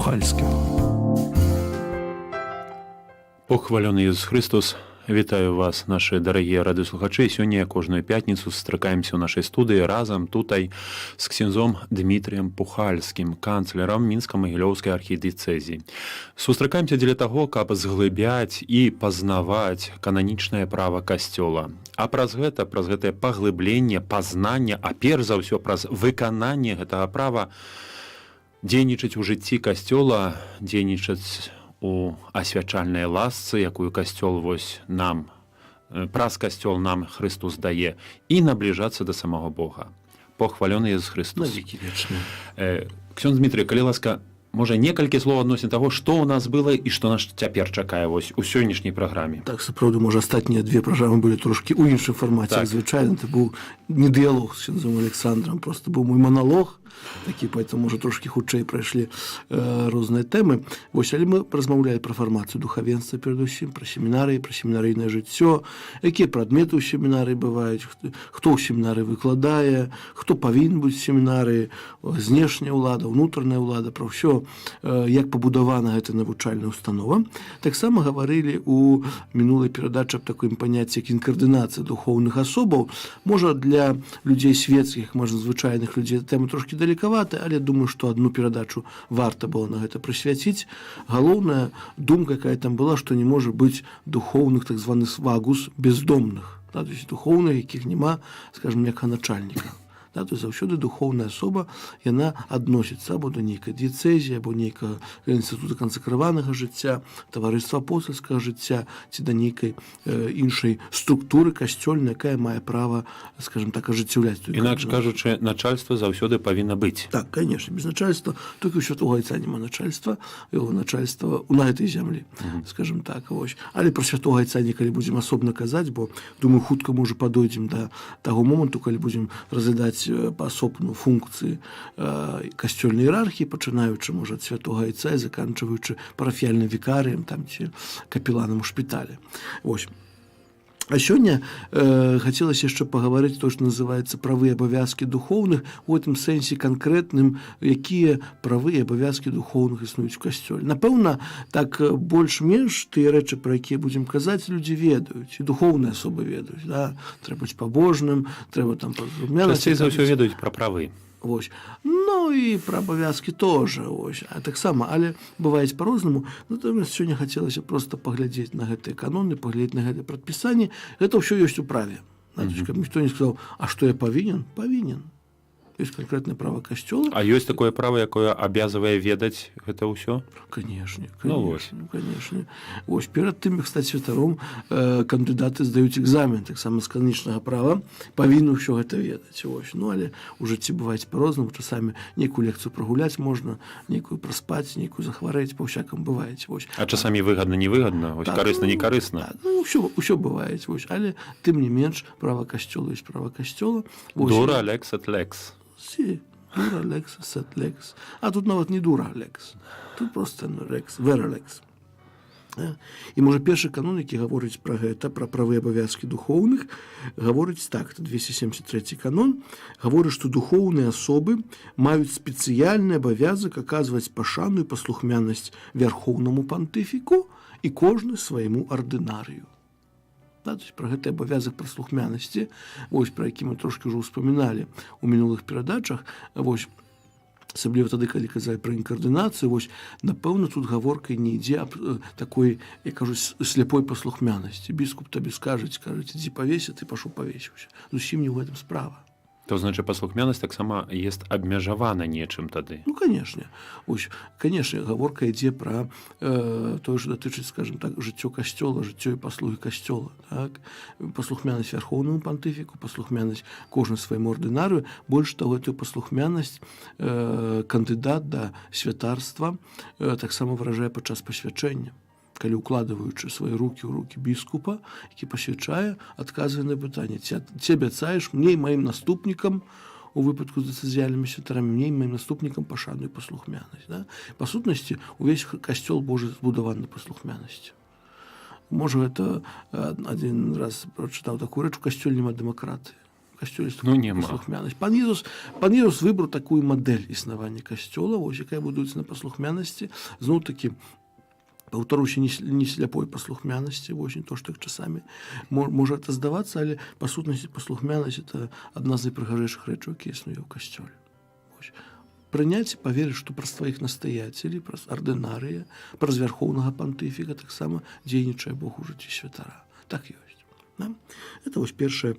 Пухальскім. Похваленый Иисус Христос, вітаю вас, наши дорогие радыёслухачы. Сёння кожную пятніцу сустракаемся ў нашай студыі разам тутай з ксяндзом Дмітрыем Пухальскім, канцлерам Мінска-Магілёўскай архідыцэзіі. Сустракаемся дзеля таго, каб зглыбяць і пазнаваць кананічнае права Касцёла. А праз гэтае паглыбленне, пазнанне, а перш за ўсё праз выкананне гэтага права дзейнічаць у жыцці Касцёла, дзейнічаць у асвячальнай ласцы, якую Касцёл праз Касцёл нам Христос дае, і набліжацца да самого Бога. Похваленый Иисус Христос. Навеки вечные. Ксёндз Дмітрый, калі ласка, можа некалькі слоў адносін таго, што ў нас было і што нас цяпер чакае у сённяшняй праграме. Так, сапраўды, можа, астатнія две праграмы былі трошкі ў іншым фармаце. Так. Звычайна, це був не дыялог з ксяндзом Александром, просто быў мой монолог, такі, поэтому, можа, трошкі хутчэй прайшлі розныя тэмы. Вось, але мы размаўлялі пра фармацыю духавенства, перадусім, пра семінарыі, пра семінарыйнае жыццё, якія прадметы ў семінарыі бываюць, хто ў семінарыі выкладае, хто павінен быць у семінарыі, знешняя ўлада, ўнутраная ўлада, пра ўсё, як пабудавана гэта навучальная установа. Таксама гаварылі ў мінулай перадачы аб такім паняцці, як інкардынацыя духоўных асобаў. Можа, для людзей светскіх, можа, звычайных людзей тэма трошкі далекавата, але думаю, што адну перадачу варта было на гэта прысвяціць. Галоўная думка, якая там была, што не можа быць духоўных, так званы свагус, бездомных. То есть духоўных, якіх няма, скажем, як начальніка. То есть заўсёды духоўная асоба, яна адносіцца або да нейкай дыяцэзіі, або нейкага інстытута кансакраванага жыцця, таварыства апостальскага жыцця, ці да нейкай іншай структуры касцёльнай, якая мае права, скажем так, ажыццяўляць. Інакш кажучы, начальство заўсёды павінна быць. Так, конечно, без начальства. Толькі ў святого Айца няма начальства, яго начальства на гэтай зямлі, скажем так. Вось. Але пра святого Айца некалі будзем асобна казаць, бо, думаю, хутка мы ўжо падойдзем да таго моманту, калі будзем разглядаць паасобну функцыі касцёльнай іерархіі, пачынаючы, можа, ад святога Айца і заканчваючы парафіяльным вікарыем там, ці капеланам у шпіталі. Вось. А сёння хацелася яшчэ пагаварыць то, што называецца правы і абавязкі духоўных, у гэтым сэнсе канкрэтным, якія правы і абавязкі духоўных існуюць у касцёле. Напэўна, так больш-менш тыя рэчы, пра якія будзем казаць, людзі ведаюць, і духоўныя асобы ведаюць. Да? Трэба быць пабожным, трэба там пазумянасці. Часцей за ўсё ведаюць пра правы. Вось. Ну і пра абавязкі тоже, вось. А таксама, але бываюць па-рознаму. Натомест сёння хацелася проста паглядзець на гэтыя каноны, паглядзець на гэтыя прадпісанні. Гэта ўсё ёсць у праве. Каб ніхто не сказаў, а што я павінен? Павінен. Ёсць канкрэтнае права касцёла. А ёсць такое права, якое абавязывае ведаць гэта ўсё? Конечно. Конечно. Вось, перад тым, як стаць святаром, кандыдаты здаюць экзамен, таксама з кананічнага права, павінны ўсё гэта ведаць. Вось. Ну, але ў жыцці бываюць па-рознаму, часамі нейкую лекцыю прагуляць можна, нейкую праспаць, нейкую захварэць, па-ўсякаму бываюць. Вось. А часамі выгадна, невыгадна, вось, так, карысна, некарысна. Так, ну, ўсё бываюць, вось. Але тым не менш, права касцёла ёсць права касцёла. Дура лекс et lex. Дура лекс, сет лекс. А тут нават не дура лекс. Тут просто лекс, вера лекс. І, можа, першы канон, які гаворыць пра гэта, пра правы і абавязкі духоўных, гаворыць так, 273 канон, гаворыць, што духоўныя асобы маюць спецыяльны абавязак аказваць пашану і паслухмянасць вярхоўнаму пантыфіку і кожны свайму ардынарыю. Да, то есть пра гэты абавязак праслухмянасці, вось, пра які мы трошкі ўжо ўспаміналі ў мінулых перадачах, вось, асабліва тады, калі казалі пра інкардынацыю, вось, напэўна, тут гаворка не ідзе аб такой, я кажу, сляпой паслухмянасці. Біскуп табе скажа, ідзі павесі, ты пашоў павесіўся. Зусім не ў гэтым справа. То, значит, паслухмянасць таксама есть абмежавана нечым тады. Ну, конечно. Ось, конечно, гаворка ідзе пра тое, што датычыць, скажем так, жыццё касцёла, жыццё і паслугі касцёла. Так? Паслухмянасць вярхоўнаму пантыфіку, паслухмянасць кожны свайму ардынарыю. Больш таго, гэтую паслухмянасць кандыдат да святарства таксама выражае падчас пасвячэння. Калі укладываючы свае рукі ў рукі біскупа, які пасвячае, адказвае на пытанне: ці абяцаеш мне і маім наступнікам, у выпадку з дыцэзіяльнымі святарамі, мне і маім наступнікам пашану і паслухмянасць. Да? Па сутнасці, увесь касцёл Божы збудаваны на паслухмянасці. Можа, гэта адзін раз прачытаў такую рэч: у касцёле няма дэмакратыі. касцёле Ну, няма. паслухмянасць. Пан Езус выбраў такую мадэль існавання касцёла, вось якая будуецца на паслухмянасці, зноў-такі паўтаруся, не сляпой паслухмянасці, вось не то, што іх часамі можа это здавацца, але па сутнасці паслухмянасць это адна з найпрыгажэйшых рэчаў, якія існуе ў касцёле. Прыняць і паверыць, што праз тваіх настаяцелей, праз ардынарыя, праз вярхоўнага пантыфіка таксама дзейнічае Бог у жыцці святара. Так ёсць. Да? Это вось першы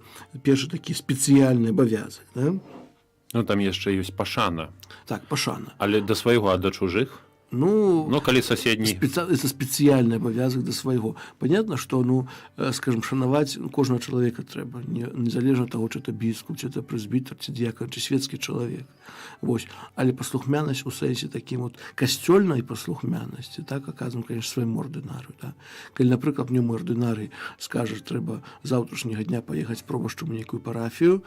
такі спецыяльны абавязак. Да? Ну, там яшчэ ёсць пашана. Так, пашана. Але да свайго, а да чужых? Ну, калі соседний... Это специальный обовязок до своего. Понятно, что, скажем, шанаваць кожного человека трэба, незалежна от того, чи это біскуп, чи это прэзбітар, ці д'якон, чи светскі чалавек. Вось. Але паслухмянасць у сэнсе таким вот касцёльнай паслухмянасці, так, аказваем, конечно, свайму ардынарыю. Так? Калі, напрыклад, мне мой ардынарый скажа, трэба заўтрашняга дня паехаць пробашчам у нейкую парафію,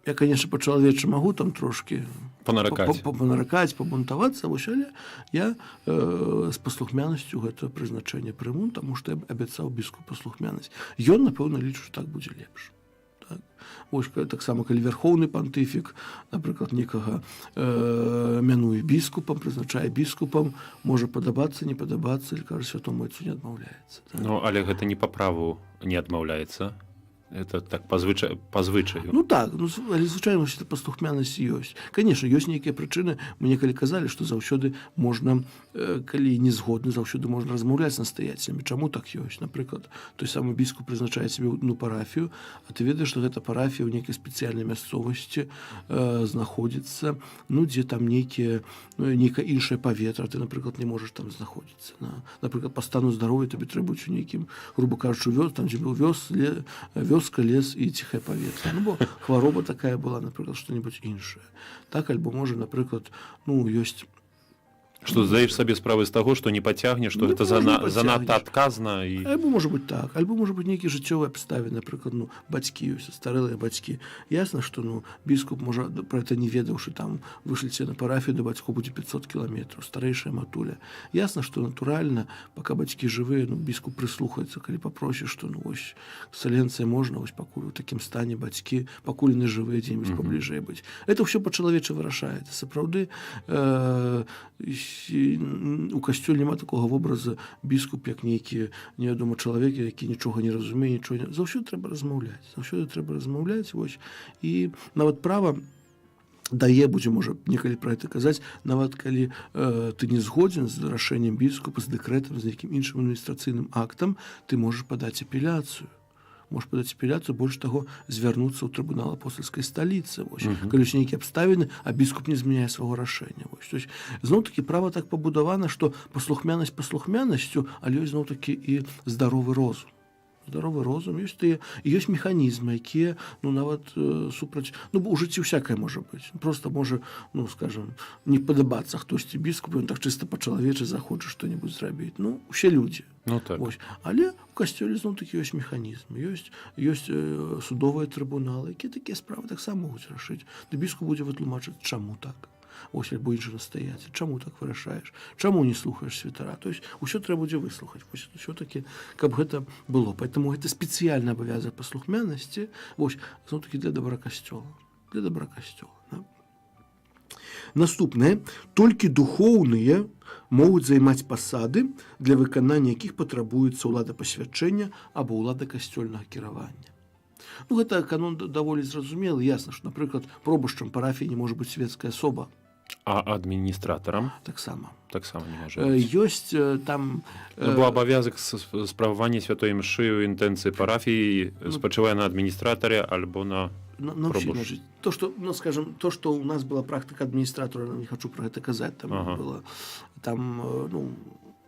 я, конечно, по-чалавечы магу там трошки панаракаць, пабунтавацца, вось, але я з паслухмянасцю гэта прызначэнне прыму, таму што я абяцаў біскупу паслухмянасць. Ён, напэўна, лічу, што так будзе лепш. Так? Вось, таксама, калі вярхоўны пантыфік, напрыклад, некага мянуе біскупам, прызначае біскупам, можа падабацца, не падабацца, или, кажа, святому айцу не адмаўляецца. Так? Але гэта не па праву не адмаўляецца. Это так по звычаю. Так, але звычайна это паслухмянасць ёсць. Конечно, ёсць нейкія прычыны. Мне калі казалі, што заўсёды можна, калі не згодны, заўсёды можна размаўляць з настаяцелямі. Чаму так ёсць? Напрыклад, той самы біскуп прызначае сябе одну парафію, а ты ведаеш, што гэта парафія ў нейкай спецыяльнай мясцовасці знаходзіцца, дзе там нейкае іншае паветра, ты, напрыклад, не можаш там знаходзіцца. Напрыклад, па стану здароўя табе трэбуюць у нейкім, грубо кажучы, там, дзе быў вёска, лес і ціхае паветра. Бо хвароба такая была, напрыклад, што-небудзь іншае. Так, альбо можа, напрыклад, ёсць... Што здаеш сабе справы з таго, што не пацягнеш, што гэта занадта адказна. Альбо можа быць так, альбо можа быць нейкія жыццёвыя абставіны, напрыклад, бацькі ёсць, старэлыя бацькі. Ясна, што біскуп можа пра гэта не ведаўшы, там вышліце на парафію, да бацькоў будзе 500 кіламетраў, старэйшая матуля. Ясна, што натуральна, пака бацькі жывыя, біскуп прыслухаецца, калі папросіш, што вось эксцэленцыя можна, вось пакуль у такім стане бацькі, пакуль не жывыя, дзе-нибудь пабліжэй быць. Это ўсё па-чалавечы вырашаецца. Сапраўды, у касцёле няма такога вобраза біскуп, як нейкі невядомы чалавек, які нічога не разумее, заўсёды трэба размаўляць, вось. І нават права дае, будзем можа некалі пра гэта казаць, нават калі ты не згодзін з рашэннем біскупа, з дэкрэтам, з нейкім іншым адміністрацыйным актам, ты можаш падаць апеляцыю. Можаш падаць апеляцыю, больш таго, звярнуцца ў трыбунал апостальскай сталіцы. Калі ёсць нейкія абставіны, а біскуп не змяняе свайго рашэння. Зноў-такі права так пабудавана, што паслухмянасць паслухмянасцю, але ёсць зноў-такі і здаровы розум. Здаровы розум, ёсць тыя, і ёсць механізмы, якія, нават супраць, у жыцці ўсякае можа быць. Просто можа, скажем, не падабацца хтосьці біскупу, ён так чыста па-чалавечы захоча што-небудзь зрабіць. Усе людзі. Так. Але у касцёле зноў-такі ёсць механізмы, ёсць судовыя трыбуналы, якія такія справы таксама могуць рашыць. Ды біскуп будзе вытлумачыць, чаму так. Ось, альбо іншы настаяцель. Чаму так вырашаеш? Чаму не слухаеш святара? То есть, усё трэба будзе выслухаць. Усё-такі, каб гэта было. Поэтому гэта спецыяльны абавязак паслухмянасці, зноў-такі для добра касцёла. Для добра касцёла. Да? Наступнае. Толькі духоўныя могуць займаць пасады, для выканання якіх патрабуецца ўлада пасвячэння або ўлада касцёльнага кіравання. Гэта канон даволі зразумелы. Ясна, што, напрыклад, пробашчам парафіі не можа быць светская асоба. А адміністратарам? Таксама не можа быць. Ёсць там... Бо абавязак справавання святой мшы ў інтэнцыі парафіі спачывае на адміністратаре альбо на пробашчы. То, што у нас была практыка адміністратора, не хачу пра гэта казаць, там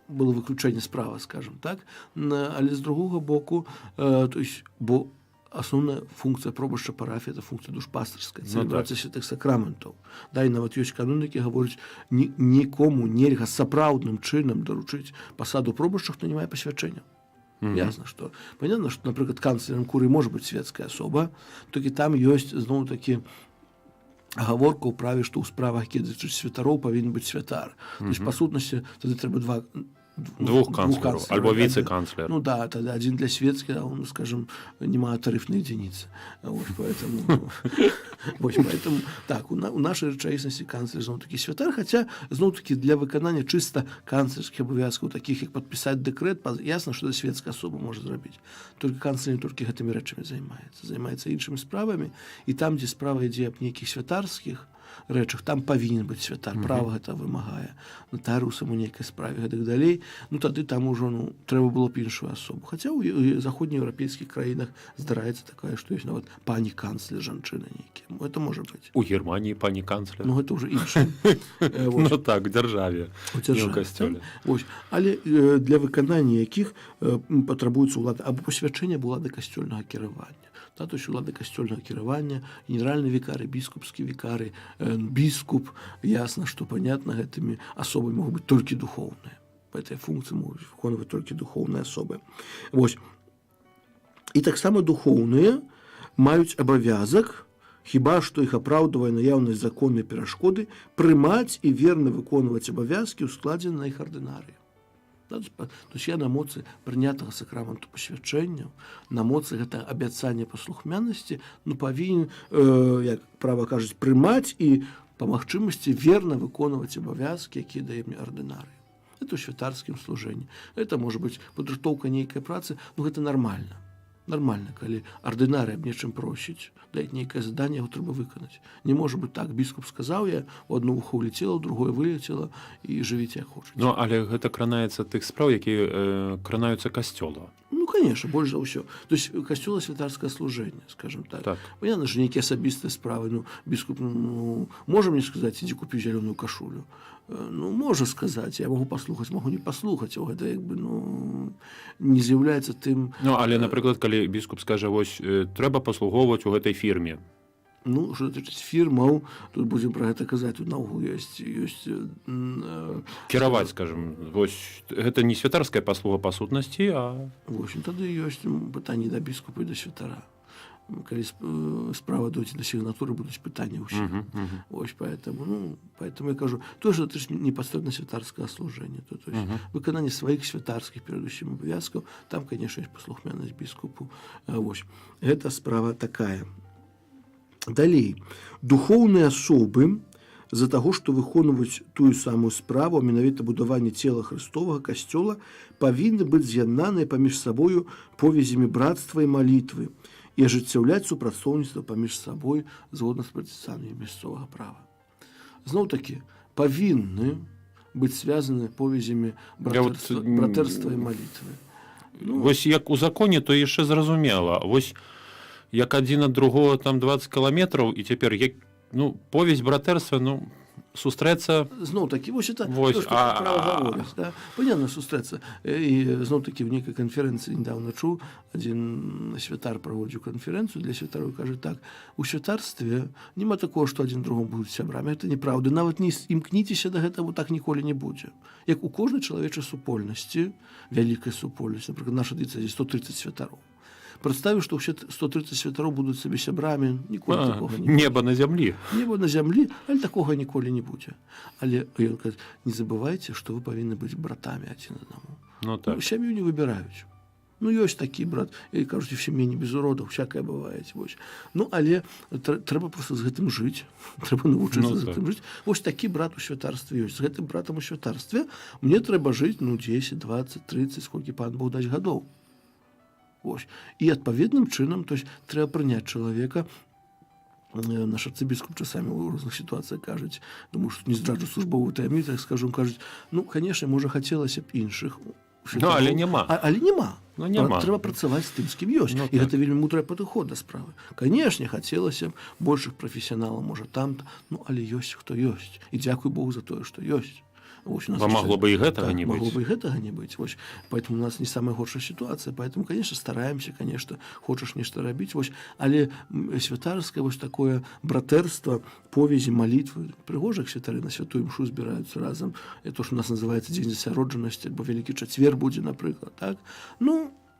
было выключэнне справа, скажем так, але з другога боку, бо асноўная функцыя пробашча парафіі — это функцыя душпастырская, цэлебрацыя святых сакраментаў. І нават ёсць канон, які гаворыць, нікому нельга сапраўдным чынам даручыць пасаду пробашча, хто не мае пасвячэння. Ясна, што панятна, што, напрыклад, канцлерам курыі можа быць светская асоба, толькі там ёсць зноў-такі гаворка ў праве, што ў справах, якія датычаць святароў, павінен быць святар. То есть, па сутнасці, тады трэба Двух канцлеров, альбо вице-канцлер. Ну да, тогда один для светских, а он, скажем, немає тарифной единицы. Вот, поэтому так, у нашей речаїсності канцлер знову-таки святар, хоча знову-таки для виконання чисто канцлерських обов'язків, таких як підписати декрет, ясно, що це світська особа може зробити. Тільки канцлер не тільки гэтымі речами займається іншими справами, і там, де справа йде об нейкіх святарських речах, там павінен быць святар, права гэта вымагае, нотарыусам у нейкай справе гэтак далей, ну тады там ужо трэба было б іншую асобу. Хаця ў заходнееўрапейскіх краінах здараецца такая, што ёсць нават пані канцлер, жанчына нейкія. Это можа быць. У Германії пані канцлер. Ну гэта ўжо інша. Ну так, у дзяржаве, не ў касцёле. Але для выканання якіх патрабуецца ўлада або пасвячэнне улады касцёльнага кіравання. То есть улады касцёльнага кіравання, генеральны викары, біскупскі викары, біскуп, ясно, что понятно, гэтымі асобамі могуць быць толькі духоўныя. По этой функцыі могуць выконваць толькі духоўныя асобы. Вось. І таксама духоўныя маюць абавязак, хіба што іх апраўдвае наяўнасць законнай перашкоды, прымаць і верна выконваць абавязкі ў складзе на іх ардынарыі. То есть я на моцы прынятага сакраменту пасвячэння, на моцы гэта абяцання паслухмянасці, павінен, як права кажуць, прымаць і па магчымасці верна выконваць абавязкі, якія дае мне ардынарый. Это ў святарскім служэнні. Это можа быць падрыхтоўка нейкай працы, гэта нармальна. Нармальна, калі ардынарый аб нечым просіць, даць нейкае заданне, яго трэба выканаць. Не можа быць так, біскуп сказаў, я у одно ухо ўлецела, у другое вылецела, і жывіце як хочаце. Ну, але гэта кранаецца тых спраў, якія кранаюцца касцёла. Ну, конечно, больш за ўсё. То есть касцёла святарскае служэнне, скажем так. Понятно, что нейкія асабістыя справы, біскуп, можа мне сказаць, ідзі купі зялёную кашулю. Можа сказаць, я могу паслухаць, могу не паслухаць, гэта не з'яўляецца тым... Але, напрыклад, калі біскуп скажа, вось, трэба паслугоўваць у гэтай фірме. Што датычыць фірмаў, тут будзем пра гэта казаць, тут наогул ёсць... Кіраваць, скажем, вось, гэта не святарская паслуга па сутнасці, а... Вось, тады ёсць пытанні да біскупа і да святара. Калі справа дойдзе да сігнатуры, будуць пытанні ўсіх. Вось, поэтому я кажу, тое, што датычыць непасрэдна святарскага служэння, то есть выкананне сваіх святарскіх перадусім абавязкаў, там, конечно, ёсць паслухмянасць біскупу. Вось, гэта справа такая. Далей, духоўныя асобы з-за таго, што выконваюць тую самую справу, менавіта будаванне цела Христовага касцёла, павінны быць з'яднаныя паміж сабою повязямі братства і малітвы і ажыццяўляць супрацоўніцтва паміж сабой згодна з прадпісаннямі мясцовага права. Зноў-такі, павінны быць звязаны повязямі братэрства і малітвы. Вось як у законе, то яшчэ зразумела. Вось як адзін ад другого там 20 кіламетраў, і цяпер повязь братэрства, сустрэцца... Зноў-такі, вось это то, што права гаворыць. Понятно, сустрэцца. І зноў-такі в нейкай канферэнцыі недавно чуў, адзін святар праводзіў канферэнцыю для святароў, кажа так, у святарстве няма такого, што адзін другому будуць сябрамі. Гэта неправда. Нават не імкніцеся да гэтага, так ніколі не будзе. Як у кожнай чалавечай супольнасці, вялікай супольнасці, напрыклад, наша дыцэзія 130 святароў. Прадставіў, што ўсе 130 святароў будуць сабе сябрамі, ніколі такога не будзе. Неба на зямлі. Неба на зямлі, але такога ніколі не будзе. Але ён кажа, не забывайце, што вы павінны быць братамі адзін аднаму. Сям'ю не выбіраюць. Ёсць такі брат, і кажуць, у сям'і не без уродаў, всякае бывае. Але трэба проста з гэтым жыць, трэба навучыцца з гэтым жыць. Вось такі брат у святарстве ёсць. З гэтым братам у святарстве мне трэба жыць 10, 20, 30, сколькі пан Бог даць гадоў. І адпаведным чынам, то есть трэба прыняць чалавека. Наш арцыбіскуп часамі ў розных сітуацыях кажуць, думаю, што не здраджу службовую таямніцу, скажу, кажуць, конечно, можа, хацелася б іншых. Але няма. Але няма. Трэба працаваць з тым, з кім ёсць. І гэта вельмі мудры падыход да справы. Канешне, хацелася б большых прафесіяналаў, можа, там, але ёсць, хто ёсць. І дзякуй Богу за тое, што ёсць. Могло бы и гэтага не быть. Могло бы и гэтага не быть. Поэтому у нас не самая горшая ситуация. Поэтому, конечно, стараемся, конечно, хочешь нешта рабіць. Але святарскае такое братэрства, повязі, малітвы. Прыгожа, як святары на святую імшу збіраюцца разам. То, што у нас называецца дзень засяроджанасці, альбо вялікі чацвер будзе, напрыклад. Так?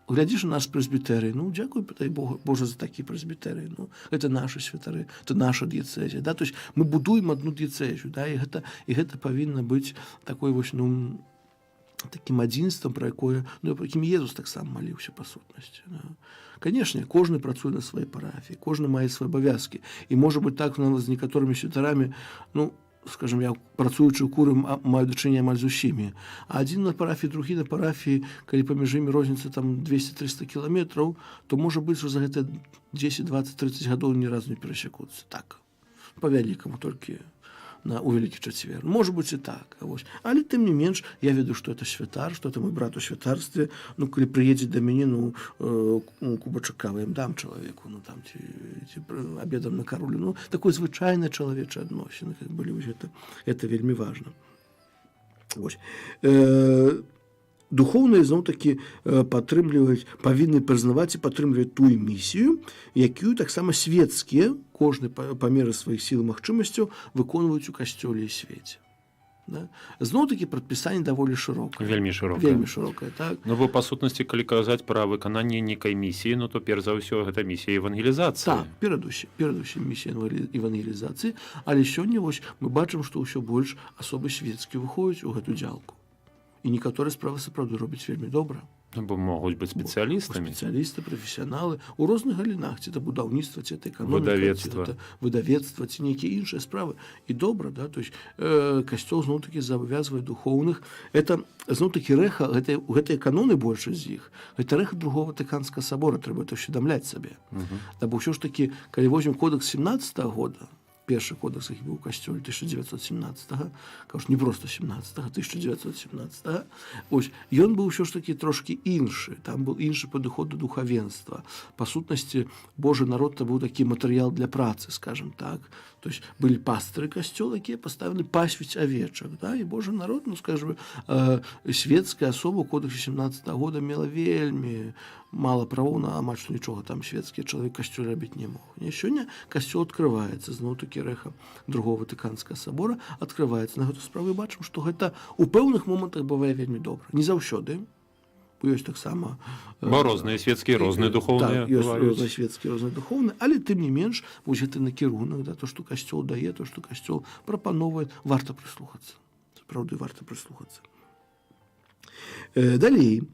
Глядзіш на наш прэсбітэрый, дзякуй, пытай Божа за такі прэсбітэрый. Это нашы святары, это наша дыяцэзія. То есть мы будуем адну дыяцэзію, і гэта павінна быць такой такім адзінствам, пра якое, ну, пра якім Езус таксама маліўся па сутнасці. Да. Канешне, кожны працуе на сваёй парафіі, кожны мае свае абавязкі. І можа быць так з некаторымі святарамі, ну, скажем, я працуючы ў куры маю дачыненне амаль з усімі. А адзін на парафіі, другі на парафіі, калі паміж імі розніца там 200-300 кіламетраў, то можа быць, што за гэта 10, 20, 30 гадоў ні разу не перасякуцца. Так, па-вялікаму толькі у Вялікі Чацвер. Можа быць і так. Вось. Але тым не менш, я ведаю, што это святар, што это мой брат у святарстве. Ну, калі прыедзе да мяне, ну, кубачак кавы ім дам чалавеку, ну, там, ці абедам на карулю. Ну, такое звычайнае чалавечае адносіны, как былі, это вельмі важна. Вось. Духоўныя зноў-такі павінны прызнаваць і падтрымліваць тую місію, якую таксама светскія, кожны па меры сваіх сіл і магчымасцяў, выконваюць у касцёле і свеце. Да? Зноў-такі прадпісанне даволі шырокае. Вельмі шырокае. Вельмі шырокае, так. Ну, бо, па сутнасці, калі казаць пра выкананне нейкай місіі, ну, то, перш за ўсё, гэта місія евангелізацыі. Так, перадусім місія евангелізацыі, але сёння вось мы бачым, што ўсё больш асобы свецкія выходзяць у гэту дзялку. І некаторыя справы сапраўды робяць вельмі добра. Ну, бо могуць быць спецыялістамі. Спецыялісты, прафесіяналы ў розных галінах, ці это будаўніцтва, ці это эканоміка, ці это выдавецтва, ці нейкія іншыя справы. І добра, да, то есть касцёл зноў-такі забавязвае духоўных. Это зноў-такі рэха, гэтыя каноны большасць з іх, гэта рэха другого Ватыканскага сабора, трэба это ўсведамляць сабе. Да, бо ўсё ж такі, калі возьмем кодекс 17-го года, першы кодекс, які быў у касцёле 1917-го, кажу, не проста 17-го, 1917-го, ось, ён быў ўсё ж такі трошкі іншы, там быў іншы падыход да духавенства. Па сутнасці, Божы народ то быў такі матэрыял для працы, скажем так. То есть былі пастыры касцёла, якія паставілі пасвіць авечак, да, і Божы народ, ну, скажем, светская асоба ў кодексе 17-го года мела вельмі мала правоў на амаль што нічога там светскі чалавек касцёл рабіць не мог. Не, сёння касцёл адкрываецца, зноў-такі рэха другого Ватыканскага сабора адкрываецца на гэту справу, і бачым, што гэта ў пэўных момантах бывае вельмі добра. Не заўсёды. Ёсць таксама... Бо розныя светскія, розныя духоўныя. Так, ёсць розныя светскія, розныя духоўныя, але тым не менш, вось гэты накірунак, да, то, што касцёл дае, то, што касцёл прапановвае, варта прыслухацца. Сапраўды варта прыслухацца. Далей.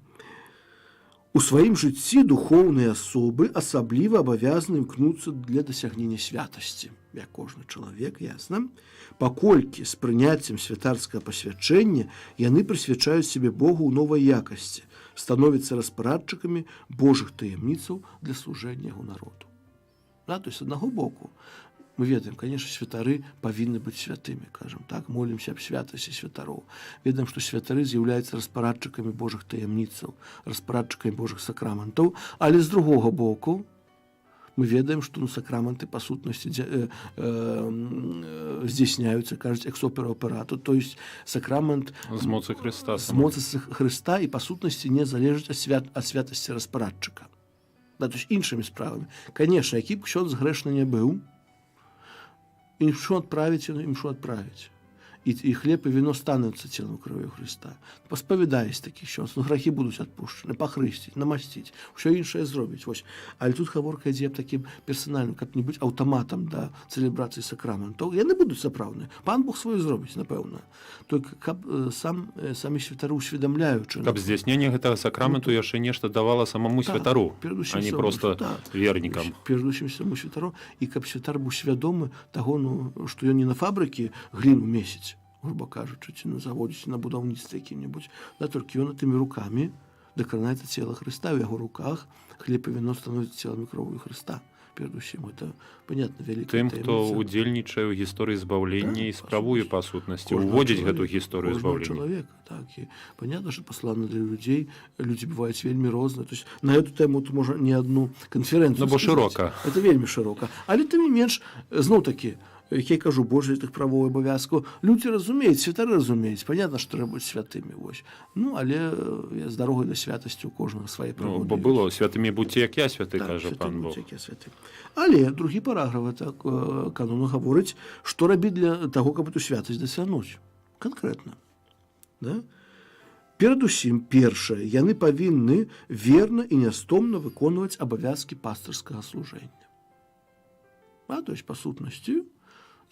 У сваім жыцці духоўныя асобы асабліва абавязаны імкнуцца для дасягнення святасці, як кожны чалавек, ясна. Паколькі з прыняццем святарскага пасвячэння яны прысвячаюць сябе Богу ў новай якасці, становяцца распарадчыкамі Божых таямніцаў для служэння яго народу. Да, то есть, з аднаго боку, мы ведаем, конечно, святары павінны быць святымі, кажам так, молімся аб святасці святароў. Ведаем, што святары з'яўляюцца распарадчыкамі Божых таямніцаў, распарадчыкамі Божых сакраментаў, але з другога боку мы ведаем, што сакраменты па сутнасці здзяйсняюцца, кажуць, экс-опера операту, то есть сакрамент з моцы Хрыста. З моцы Хрыста і па сутнасці не залежыць ад святасці распарадчыка. Да, то есть іншымі справамі. Конечно, які б ксёндз грэшны не быў, ім що адправіць, ім що адправіць. І хлеб і віно стануцца целам крывёю Хрыста. Паспавядаюць такі ксёндз, ну грахі будуць адпушчаны, пахрысціць, намасціць, усё іншае зробіць. Вось. Але тут гаворка ідзе аб такім персанальным, каб не быць аўтаматам да цэлебрацыі сакраментаў. Яны будуць сапраўдныя. Пан Бог сваё зробіць, напэўна. Толькі каб самі святары ўсведамляючы. Каб здзяйсненне гэтага сакраменту яшчэ нешта давала самому святару, а не проста вернікам. Перадусім самому святару, і каб святар быў свядомы таго, што ён не на фабрыкі гліну месяць, грубо кажучы, ці на заводзе, ці на будаўніцтве якім-небудзь, да, толькі ён тымі рукамі дакранаецца цела Хрыста, ў яго руках хлеб і віно становяцца целамі кров'ю Хрыста. Перадусім, это, понятно, вялікая таямніца. Тым, хто удзельнічае ў гісторыі збаўлення і справуе па сутнасці, уводзіць гэту гісторыю збаўлення. Чалавека, так, і понятно, што паслана для людзей, людзі бываюць вельмі розныя, то есть на эту тэму тут можна не адну канферэнцыю. Ну, бо шырока. Это вельмі шырока. Але тым не менш, зноў-такі, як я кажу, Божых тых правоў і абавязкаў, людзі разумеюць, святары разумеюць, понятно, што трэба быць святымі, вось. Ну, але з дарогай да святасці ў кожнага свае праводы. Ну, бо было святымі будьце, як я святы, кажа пан Бог. Але другі параграф канону гаворыць, што рабіць для таго, каб эту святасць дасягнуць. Канкрэтна. Да? Перадусім, першае, яны павінны верна і нястомна выконваць абавязкі пастырскага служэння. А, то есть, па сутнасці,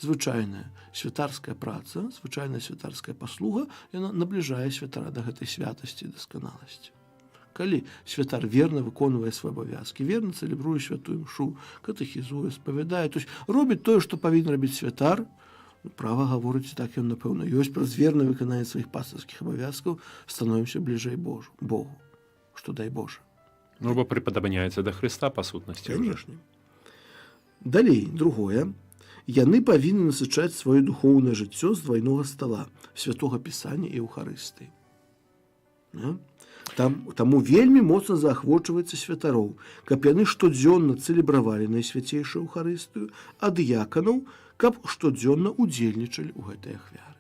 звычайная святарская праца, звычайная святарская паслуга, яна набліжае святара да гэтай святасці і дасканаласці. Калі святар верна выконвае свае абавязкі, верна цэлебруе святую імшу, катэхізуе, спавядае, то есть робіць тое, што павінен рабіць святар, права гаворыць, так ён, напэўна, ёсць, праз вернае выкананне сваіх пастырскіх абавязкаў становімся бліжэй Богу, што дай Божа. Ну, бо прыпадабняецца да Хрыста, па сутнасці. Конечно. Далей, другое. Яны павінны насычаць сваё духоўнае жыццё з двайнога стала, святога Пісання і Еўхарыстыі. Таму вельмі моцна заахвочваецца святароў, каб яны штодзённа цэлебравалі Найсвяцейшую Еўхарыстыю, а дыяканаў, каб штодзённа удзельнічалі ў гэтай ахвяры.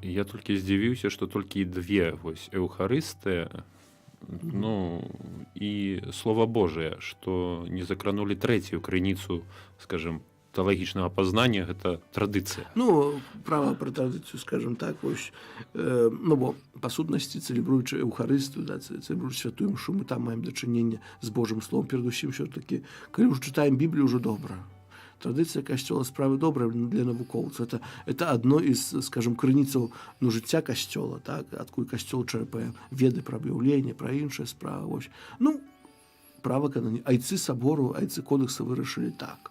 Я толькі здзівіўся, што толькі две Еўхарыстыя, ну, і Слова Божае, што не закранулі трэцюю крыніцу, скажем, тэалагічнага пазнання, гэта традыцыя. Ну, права пра традыцыю, скажем так, вось, ну, бо па сутнасці цэлебруючы Еўхарыстыю, да, цэлебруючы святую імшу, мы там маем дачыненне з Божым словом, перадусім, ўсё-такі, калі ўжо чытаем Біблію, ўжо добра. Традыцыя касцёла справы добрая для навукоўцаў. Это адно з, скажем, крыніцаў жыцця касцёла, так, адкуль касцёл чэрпае веды пра аб'яўленне, пра іншыя справы. Вось. Ну, права каноні. Айцы сабору, айцы кодекса вырашылі так.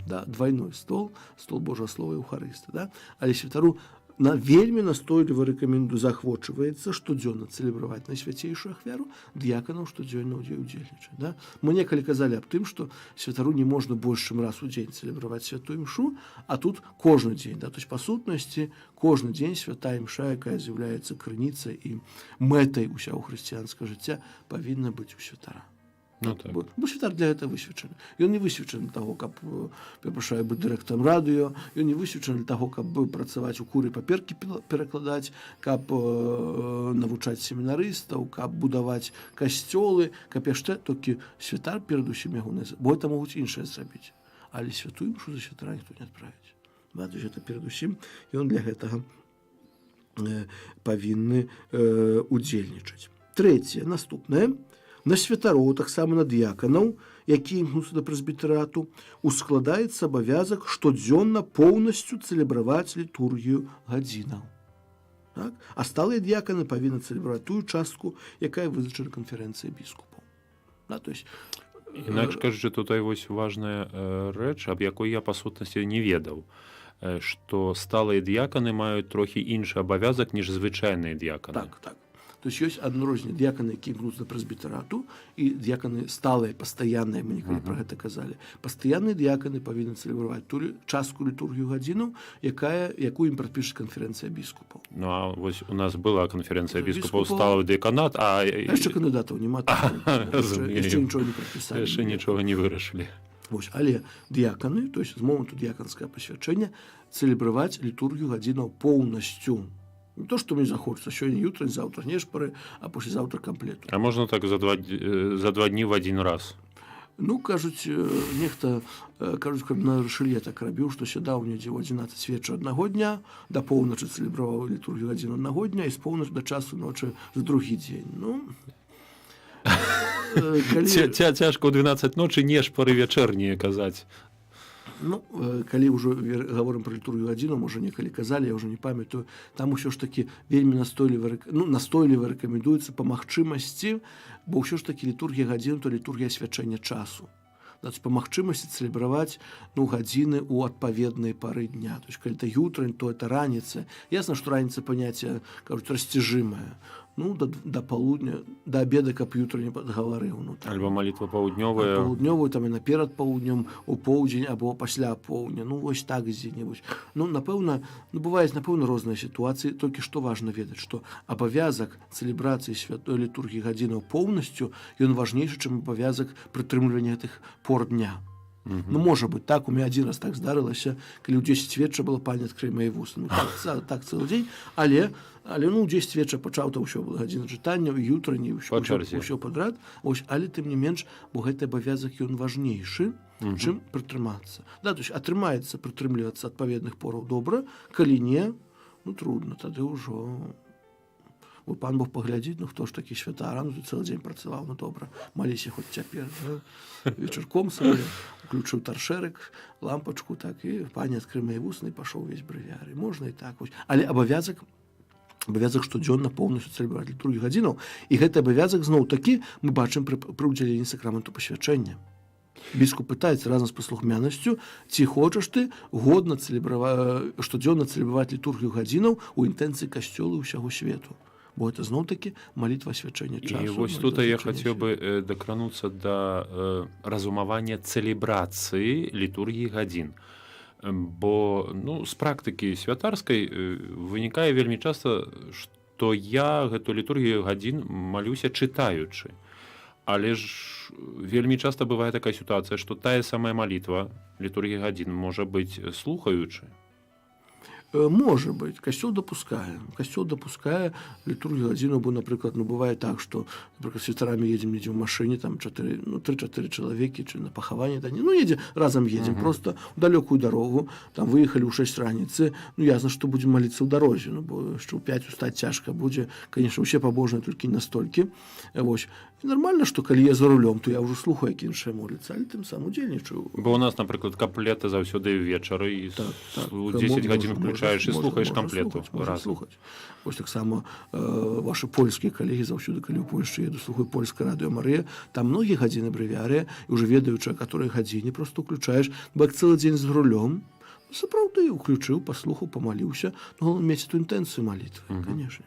Да, двойной стол Божьего слова і Еўхарыстыі. Да? Але святару вельмі настойліва рэкамендую, заахвочваецца штодзённа цэлебраваць Найсвяцейшую ахвяру, дыяканаў штодзённа удзельнічаць. Да? Мы некалі казалі аб тым, што святару не можна больш чым раз у дзень цэлебраваць святую імшу, а тут кожны дзень. Да? То есть, па сутнасці, кожны дзень святая імша, якая з'яўляецца крыніцай і мэтай усяго хрысціянскага жыцця, павінна быць у святара. Ну, так. Бо святар для гэта высвечаны. Ён не высвечаны для таго, каб быць дырэктарам радыё, ён не высвечаны для таго, каб працаваць у куры паперкі перакладаць, каб навучаць семінарыстаў, каб будаваць касцёлы, каб яшчэ толькі святар перадусім яго назад. Бо гэта могуць іншыя зрабіць. Але святую імшу за святара ніхто не адправіць. То есть гэта перадусім ён для гэтага павінны удзельнічаць. Трэцяе, наступнае. На святароў, таксама на дыяканаў, якія імкнуцца да прэзбітарату, ускладаецца абавязак штодзённа поўнасцю цэлебраваць літургію гадзінаў. Так? А сталыя дыяканы павінны цэлебраваць тую частку, якая вызначана канферэнцыяй біскупаў. Да? То есть, інакш кажучы, тут вось важная рэч, аб якой я па сутнасці не ведаў, што сталыя дыяканы маюць трохі іншы абавязак, ніж звычайныя дыяканы. Так. То есть ёсць адрозненне дыяканы, якія імкнуцца да прэзбітарату, і дыяканы сталыя, пастаянныя, мы некалі пра гэта казалі. Пастаянныя дыяканы павінны цэлебраваць ту частку літургію гадзінаў, якую ім прадпіша канферэнцыя біскупаў. Ну, а вось у нас была канферэнцыя біскупаў, сталы дыяканат, а яшчэ кандыдатаў няма, яшчэ нічога не прадпісалі. Яшчэ нічога не вырашылі. Вось, але дыяканы, то есть з моманту дыяканскага пасвячэння, цэлебраваць літургію гадзінаў поўнасцю. Не то, што мне захочется, сёння ютрань, заўтра нешпары, а паслязаўтра камплету. А можна так за два дні в один раз? Ну, кажуць, нехта, каб на Рышэлье так рабіў, што сядаў недзе ў 11 вечара аднаго дня, да поўначы цэлебраваў літургію гадзіну аднаго дня і з поўначы да часу ночы за другі дзень. Ну, цяжка ў 12 ночы нешпары вячэрнія казаць. Ну, калі ўжо гаворым пра літургію гадзіну, можа, некалі казалі, я ўжо не памятаю, там усё ж такі вельмі настойліва рэкамендуецца па магчымасці, бо ўсё ж такі літургія гадзіну, то літургія асвячэння часу. Значит, па магчымасці цэлебраваць гадзіны ў адпаведнай пары дня. То есть, калі это ютрань, то это раніца. Ясна, што раніца паняцце, кажуць, расцяжымае. Ну, да палудня, да абеда, каб ютрань не падгаварыў. Ну, альбо малітва паўднёвая. Паўднёвую, там і наперад паўднём, у поўдзень, або пасля поўдня. Ну, вось так дзе-небудзь. Ну, напэўна, бываюць, розныя сітуацыі, толькі што важна ведаць, што абавязак цэлебрацыі святой літургіі гадзінаў поўнасцю, ён важнейшы, чым абавязак прытрымлівання гэтых пор дня. Ну, можа быць, так, у мяне адзін раз так здарылася, калі ў 10 вечара было пані адкрый мае вусы. Ну, так цэлы дзень, але ну, ў 10 вечара пачаў, то ўсё было гадзіна чытання, ютрані, ўсё падрад. Ось, але тым не менш, бо гэты абавязак ён важнейшы, чым прытрымацца. Да, то есть атрымаецца прытрымлівацца адпаведных пораў добра, калі не, ну, трудно, тады ўжо Бо пан Бог паглядзіць, ну хто ж такі святар, ну ты цэлы дзень працаваў, ну добра, маліся хоць цяпер, вечарком сабе, уключыў таршэрык, лампачку, так, і пані адкрыў мае вусны і пашоў увесь брывіяр. Можна і так вось. Але абавязак штодзённа поўнасцю цэлібраваць літургію гадзінаў, і гэты абавязак зноў-такі мы бачым пры ўдзяленні сакраменту пасвячэння. Біскуп пытаецца разам з паслухмянасцю, ці хочаш ты годна штодзённа цэлібраваць літургію гадзінаў у інтэнцыі касцёла і ўсяго свету. Бо это зноў-такі малітва свячэння часу. І вось тут я хацеў бы дакрануцца да разумавання цэлібрацыі літургіі гадзін. Бо з практыкі святарскай вынікае вельмі часта, што я гэту літургію гадзін малюся чытаючы. Але ж вельмі часта бывае такая сітуацыя, што тая самая малітва літургіі гадзін можа быць слухаючы. Можа быць, касцёл дапускае літургію гадзіну, бо, напрыклад, бывае так, што, напрыклад, святарамі едзем недзе ў машыне, там 3-4 чалавекі, чи на пахаванне, разам едзем, просто ў далёкую дарогу, там выехалі ў 6 раніцы, ясна, што будзем маліцца ў дарозе, бо што ў 5 устаць цяжка будзе, конечно, усе пабожныя толькі настолькі, вось. І нармальна, што калі я за рулём, то я ўжо слухаю, як іншыя моляцца, але тым самым удзельнічаю. Бо ў нас, напрыклад, каплеты заўсёды вечары, і у 10 гадзін включаеш і слухаеш камплету. Вось таксама ваши польскія калегі заўсёды, калі ў Польшчы еду, слухаю польскае радыё Марыя, там многія гадзіны брывіярыя, і ўжо ведаючы, а каторай гадзіне просто ўключаеш, бо як цэлы дзень з рулём, сапраўды уключыў, паслухаў, памаліўся, мець эту інтэнцыю малітвы, канешне.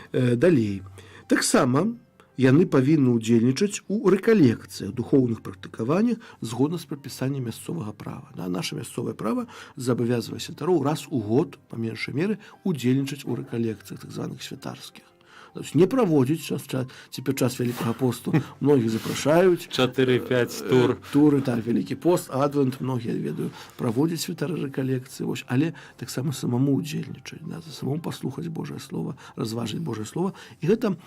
Далей. Таксама яны павінны ўдзельнічаць у рэкалекцыях, духоўных практыкаваннях згодна з прапісаннем мясцовага права. Наша мясцовае права забавязвае святароў раз у год, па меншай меры, удзельнічаць у рэкалекцыях, так званых святарскіх. Не праводзіць цяпер час Вялікага посту, многіх запрашаюць. 4-5 туры, так, Вялікі пост, адвент, многія, ведаю, праводзяць святары рэкалекцыі, але таксама самому удзельнічаць, самому паслухаць Божае Слова, разважыць Божае Слова. І гэта,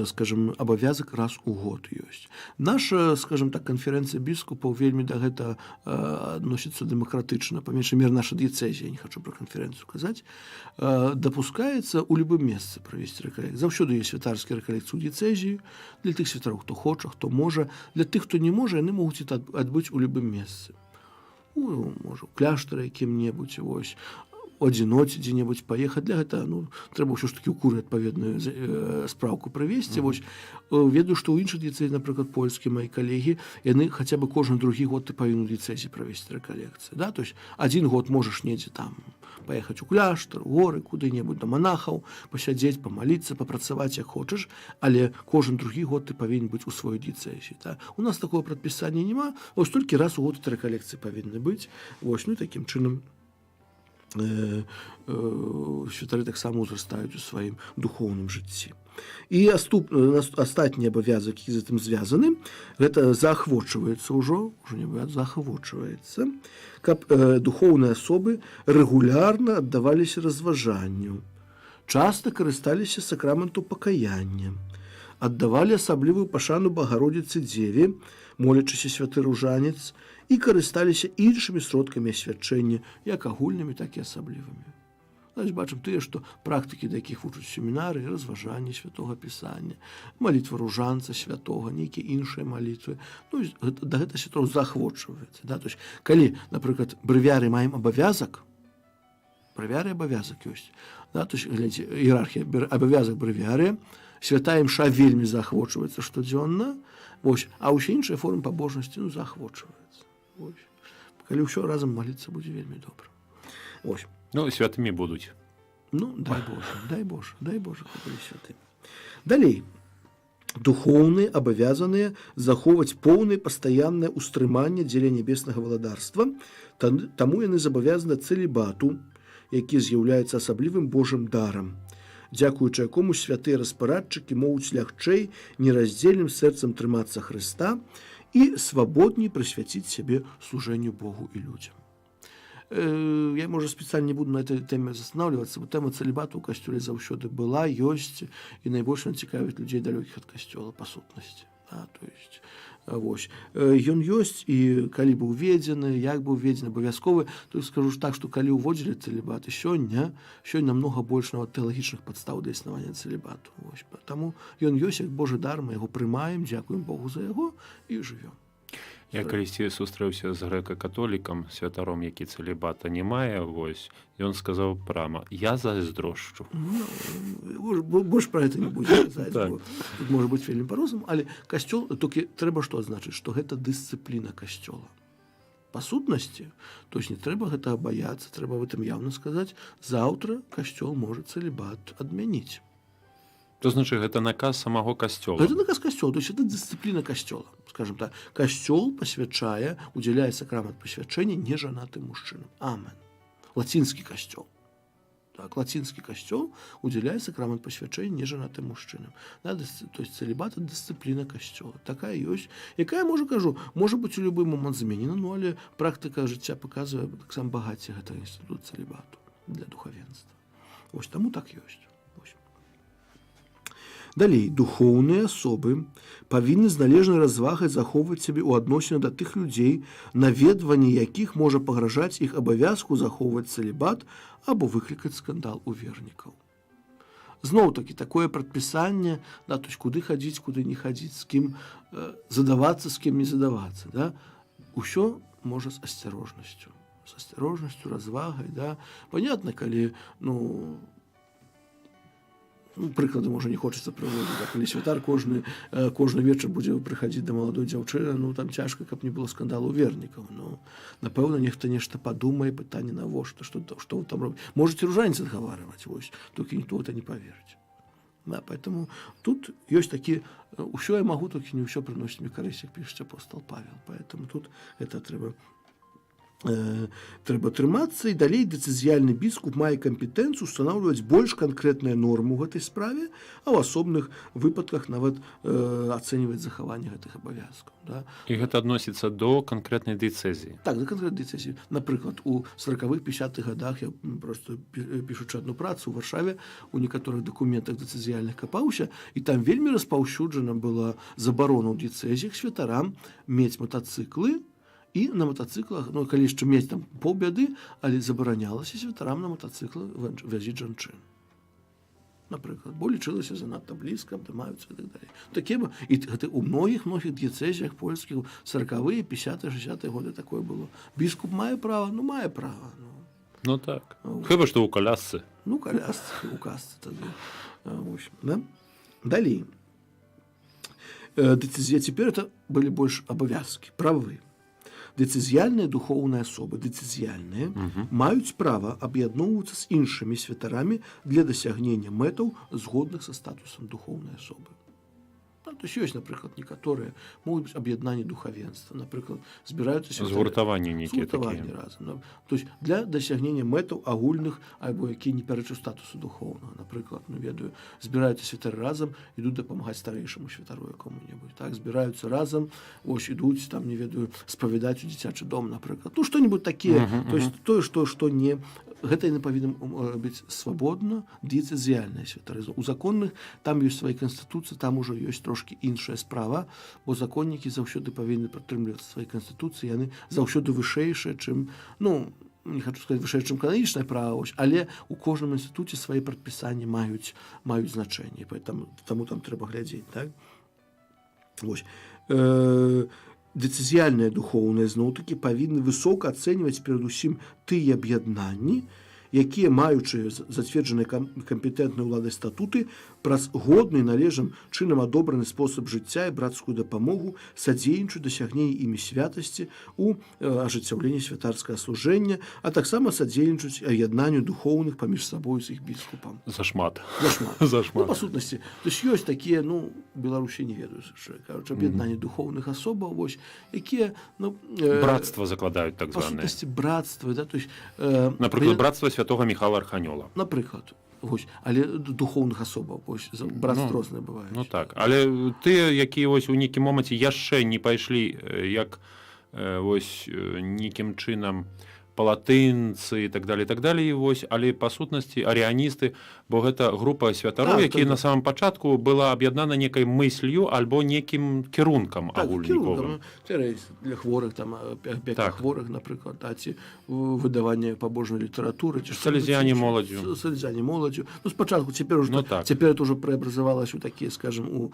скажем, абавязак раз у год ёсць. Наша, скажем так, канферэнцыя біскупаў вельмі да гэта адносіцца дэмакратычна, па меншай меры наша дыяцэзія, я не хачу пра канферэнцыю казаць, дапускаецца ў любым месцы правесці рэкалекцыю. Заўсёды ёсць святарскія рэкалекцыі ў дыяцэзіі, для тых святароў, хто хоча, хто можа, для тых, хто не можа, яны могуць адбыць у любым месцы. Можа, у кляштары якім-небудзь, вось, у адзіноце дзе-небудзь паехаць. Для гэта трэба ўсё ж такі ў куры адпаведную спраўку правесці. Вось, ведаю, што ў іншых дыяцэзіях, напрыклад, польскія мае калегі, яны хаця бы кожны другі год ты павінен у дыяцэзіі правесці рэкалекцыі. Да? То есть адзін год можаш недзе там паехаць у кляштар, у горы, куды-небудзь да манахаў, пасядзець, памаліцца, папрацаваць як хочаш, але кожны другі год ты павінен быць у сваёй дыяцэзіі. Да? У нас такого прадпісання няма, вось толькі раз у год рэкалекцыі павінны быць. Вось, такім чынам святары таксама ўзрастаюць у сваім духоўным жыцці. І астатні абавязак, які з гэтым звязаны, гэта заахвочваецца ўжо не заахвочваецца, каб духоўныя асобы рэгулярна аддаваліся разважанню, часта карысталіся сакраменту пакаяння, аддавалі асаблівую пашану Багародзіцы Дзеве, молячыся святы ружанец, і карысталіся іншымі сродкамі асвячэння, як агульнымі, так і асаблівымі. Значит, бачым тыя, што практыкі, да якіх вучаць семінары, разважанне святога пісання, малітва ружанца святога, нейкія іншыя малітвы. Да гэта святоў заахвочваецца. Да? То есть, калі, напрыклад, брывіяры маем абавязак, ёсць. Да? То есть, глядзіце, іерархія, абавязак брывіярыя, святая імша вельмі заахвочваецца штодзённа, а ўсе іншыя формы пабожнасці заахвочваецца. Калі ўсё разам маліцца будзе вельмі добра. Святымі будуць. Дай Боже, каб былі святымі. Далей. Духоўныя абавязаныя захоўваць поўнае пастаяннае ўстрыманне дзеля нябеснага валадарства, таму яны забавязаны цэлібату, які з'яўляецца асаблівым Божым дарам, дзякуючы якому святыя распарадчыкі могуць лягчэй нераздзельным сэрцам трымацца Хрыста і свабодней прысвяціць сябе служэнню Богу і людзям. Я, можа, спецыяльна не буду на этой тэме застанавлівацца, бо тэма цэлібату ў касцёле заўсёды была, ёсць, і найбольш цікавіць людзей далёкіх ад касцёла па сутнасці. То есть, Вось. Ён ёсць, і калі быў уведзены, як быў уведзены, абавязковы, то скажу так, што калі ўводзілі цэлібат, сёння намнога больш нават тэалагічных падстаў для існавання цэлібату. Вось. Таму ён ёсць як Божы дар, мы яго прымаем, дзякуем Богу за яго і жывём. Я калісьці сустрэўся з грэка-католікам, святаром, які цэлібата не мае, вось, ён сказаў прама: я зайздрошчу. Больш пра гэта не будзе казаць, Так. тут можа быць вельмі па-рознаму, але касцёл, толькі трэба што адзначыць, што гэта дысцыпліна касцёла. Па сутнасці, то есть не трэба гэтага баяцца, трэба в этом явна сказаць, заўтра касцёл можа цэлібат адмяніць. То значыць, гэта наказ самого касцёла. Это наказ касцёла, то есть это дисциплина касцёла. Скажем так, касцёл пасвячае, удзяляе сакрамент пасвячэння нежанатым мужчынам. Амен. Лацінскі касцёл. Так, лацінскі касцёл удзяляе сакрамент пасвячэння нежанатым мужчынам. Да, то есть цэлібат — это дысцыпліна касцёла. Такая ёсць, якая, можа быць у любы момант зменена, ну, але практыка жыцця паказвае таксама багацце гэтага інстытуту цэлібату для духавенства. Вось таму так ёсць. Далей, духоўныя асобы павінны з належнай развагай захоўваць сябе ў адносінах да тых людзей, наведванне якіх можа пагражаць іх абавязку захоўваць цэлібат або выклікаць скандал у вернікаў. Зноў-такі, такое прадпісанне, да, то есть куды хадзіць, куды не хадзіць, з кім задавацца, з кім не задавацца. Да? Усё можа з асцярожнасцю. З асцярожнасцю, развагай. Да? Понятно, калі, прыклады, можа, не хочацца прыводзіць, так, калі святар кожны вечар будзе прыхадзіць да маладой дзяўчыны, там цяжка, каб не было скандалу вернікаў. Напэўна, нехта нешта падумае, пытанне навошта, што вы там робіць. Можаце ружанец адгаварваць, вось, толькі ніхто гэта не паверыць. Да, поэтому тут ёсць такі, ўсё я магу, толькі не ўсё прыносіць мне карысць, як піша апостол Павел. Поэтому тут гэта трэба трымацца, і далей дэцызіяльны біскуп мае кампетэнцыю устанаўліваць больш канкрэтныя нормы ў гэтай справе, а ў асобных выпадках нават ацэньваць захаванне гэтых абавязкаў. Да? І гэта адносіцца до канкрэтнай дыяцэзіі. Так, до канкрэтнай дыяцэзіі. Напрыклад, у 40-х, 50-х годах я просто пішучы адну працу ў Варшаве, у некаторых дакументах дыцэзіяльных капаўся, і там вельмі распаўсюджана была забарона ў дыяцэзіях святарам мець матацыклы, і на матацыклах, калі яшчэ мець там паўбяды, але забаранялася святарам на матацыклах вязіць жанчын. Напрыклад, бо лічылася занадта блізка, абдымаюцца і так далей. І гэта ў многіх дыяцэзіях польскіх 40-е, 50-е, 60-е годы такое было. Біскуп мае права? Мае права. Ну так. Хіба што ў калясцы. Калясцы, у касцы тады. Да? Далей. Дэцызія цяпер это былі больш абавязкі, правы. Дэцызіяльныя духоўныя асобы, маюць права аб'ядноўвацца з іншымі святарамі для дасягнення мэтаў, згодных са статусам духоўнай асобы. То есть ёсць, напрыклад, некаторыя могуць быць аб'яднанні духавенства, напрыклад, збіраюцца святары. Згуртаванні нейкія такія. Разам. То есть для дасягнення мэтаў агульных, альбо якія не пярэчаць статусу духоўнага. Напрыклад, ведаю, збіраюцца святары разам, ідуць дапамагаць старэйшаму святару якому-небудзь. Так, збіраюцца разам, ось ідуць, там, не ведаю, спавядаць у дзіцячы дом, напрыклад. Што-небудзь такія. То есть тое, што не... Гэта яны павінны быць свабодна, дыяцэзіяльныя святары. У законных там ёсць свае канстытуцыі, там ужо ёсць трошкі іншая справа, бо законнікі заўсёды павінны прытрымлівацца свае канстытуцыі, яны заўсёды вышэйшыя, чым, не хочу сказаць вышэй, чым кананічнае права, але у кожным інстытуце свае прадпісанні маюць значэнне, таму там трэба глядзець, так? Вось. Дэцызіяльныя духоўныя зноў-такі павінны высока ацэньваць перадусім тыя аб'яднанні, якія, маючы зацверджаныя кампетэнтнай уладай статуты, праз годны належным чынам адобраны спосаб жыцця і брацкую дапамогу садзейнічаюць дасягненню імі святасці ў ажыццяўленні святарскага служэння, а таксама садзейнічаюць аб'яднанню духоўных паміж сабою з іх біскупам. Зашмат. Па сутнасці, то ёсць такія, Беларусі не ведаю, аб'яднанні духоўных асобаў, якія... Братства закладаюць, так званыя. Па сутнасці, братства, да, то есть... Напрыклад, братства святого Михайла Арханёла. Напрыклад. Але духоўных асобаў, братства розныя бываюць. Так, але тыя, якія у нейкім моманце яшчэ не пайшлі, як нейкім чынам палатынцы і так далее, вось, але па сутнасці арыяністы, бо гэта група святароў, якія на самом пачатку была аб'яднана некай мысллю альбо некім кірункам агульніковым. Для хворых, там, опека хворых, напрыклад, ці выдаванне пабожнай літаратуры, ці салезіяне моладзю. Салезіяне моладзю. Ну, спачатку, цяпер это ўжо преобразавалася ў такія, скажем, у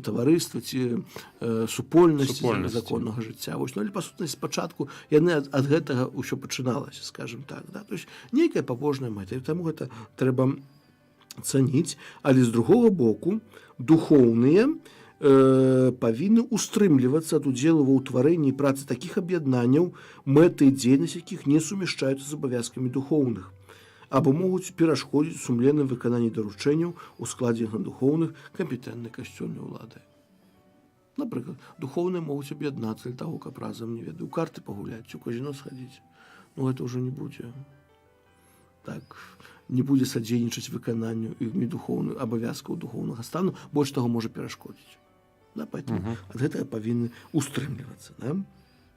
таварыствы ці супольнасці законнага жыцця. Вось, ну, але па сутнасці спачатку яны ад гэтага ўсё пачыналася, скажем так, да? То есть нейкая пабожная мэта, і таму гэта трэба цаніць, але з другога боку духоўныя павінны устрымлівацца ад удзелу ва ўтварэнні і працы такіх аб'яднанняў, мэты і дзейнасць якіх не сумяшчаюцца з абавязкамі духоўных, або могуць перашкодзіць сумленным выкананні даручэнняў у складзе духоўных кампетэнтнай касцёльнай улады. Напрыклад, духоўныя могуць аб'яднацца для таго, каб разам, не ведаю, у карты пагуляць, у казіно схадзіць. Ну, гэта ўжо не будзе. Так, не будзе садзейнічаць выкананню імі духоўных абавязкаў духоўнага стану, больш таго можа перашкодзіць. Да, поэтому ад гэтага павінны устрымлівацца, да?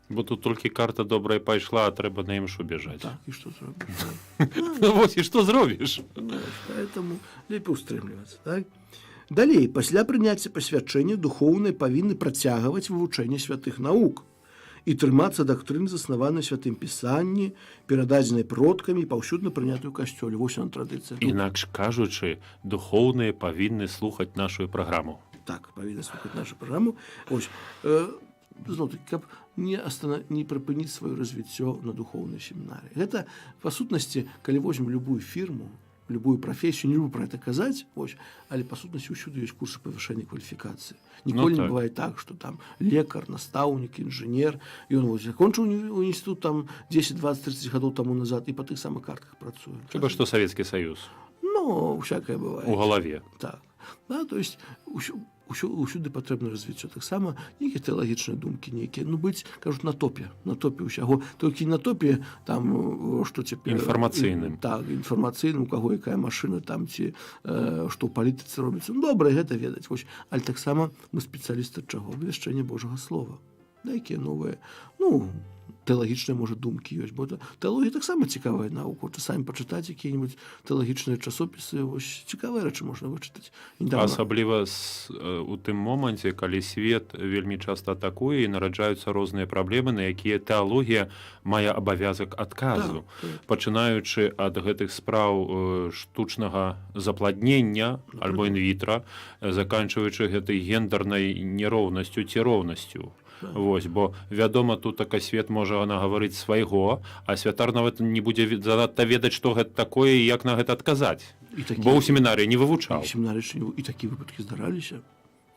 Бо тут толькі карта добрая пайшла, а трэба на імшу бежаць. Так, і што зробіш? Вось, і што зробіш? Поэтому лепей устрымлівацца, так? Далей, пасля прыняцця пасвячэння духоўныя павінны працягваць вывучэнне святых навук і трымацца дактрын, заснаванай святым пісанні, перададзенай продкамі і паўсюдна прынятую касцёле. Вось яна традыцыя. Інакш кажучы, духоўныя павінны слухаць нашу праграму. Так, павінны слухаць нашу праграму. Вось, зноў-такі, каб не прыпыніць сваё развіццё на духоўнай семінарыі. Гэта, па сутнасці, калі возьмем любую фірму, любую прафесію, не люблю про это казаць, вось, але па сутнасці ўсюды ёсць курсы павышэння кваліфікацыі. Ніколі не бывае так, што там лекар, настаўнік, інжынер, ён вось закончыў інстытут там 10, 20, 30 гадоў таму назад і па тых самых картках працуе. Хіба што Савецкі Саюз. Ну, всякае бывае. У галаве. Так. Да, то есть усюды патрэбна развіццё. Таксама нейкія тэалагічныя думкі нейкія, ну, быць, кажуць, на топе ўсяго. Толькі на топе, там, што цяпер... Інфармацыйным. Так, інфармацыйным, у каго якая машына там, ці што ў палітыцы робіцца. Ну, добра, гэта ведаць. Вось. Але таксама мы спецыялісты чаго? Абвяшчэння Божага Слова. Да, якія новыя, ну, тэалагічныя, можа, думкі ёсць, бо тэалогія таксама цікавая навука. Самі пачытаць якія-небудзь тэалагічныя часопісы, вось цікавыя рэчы можна вычытаць. Асабліва у тым моманце, калі свет вельмі часта атакуе і нараджаюцца розныя праблемы, на якія тэалогія мае абавязак адказу. Пачынаючы ад гэтых спраў штучнага запладнення альбо інвітра, заканчваючы гэтай гендернай нероўнасцю ці роўнасцю. Вось, бо, вядома, тут такі свет можа нагаварыць свайго, а святар нават не будзе занадта ведаць, што гэта такое і як на гэта адказаць. Бо ў семінарыі не вывучаў. І такія выпадкі здараліся.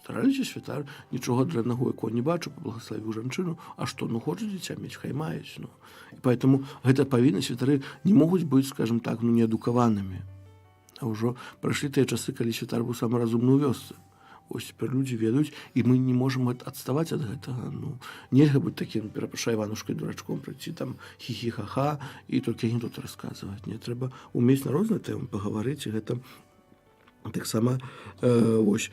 Здараліся, святар нічога дрэннага якого не бачу, паблагаславіў жанчыну, а што, ну, хоча дзіця мець, хай маюць. Ну. І поэтому гэта павінна, святары не могуць быць, скажем так, ну, неадукаванымі. А ўжо прайшлі тыя часы, калі святар быў самы разумны ў вёсцы. Ось цяпер людзі ведаюць, і мы не можам адставаць ад гэтага. Ну, нельга быць такім, перапрашай, Іванушкай дурачком, прыйти там хі-хі-ха-ха і толькі анекдоты расказваць. Не, трэба умець на розныя тэмы пагаварыць, і гэта таксама ось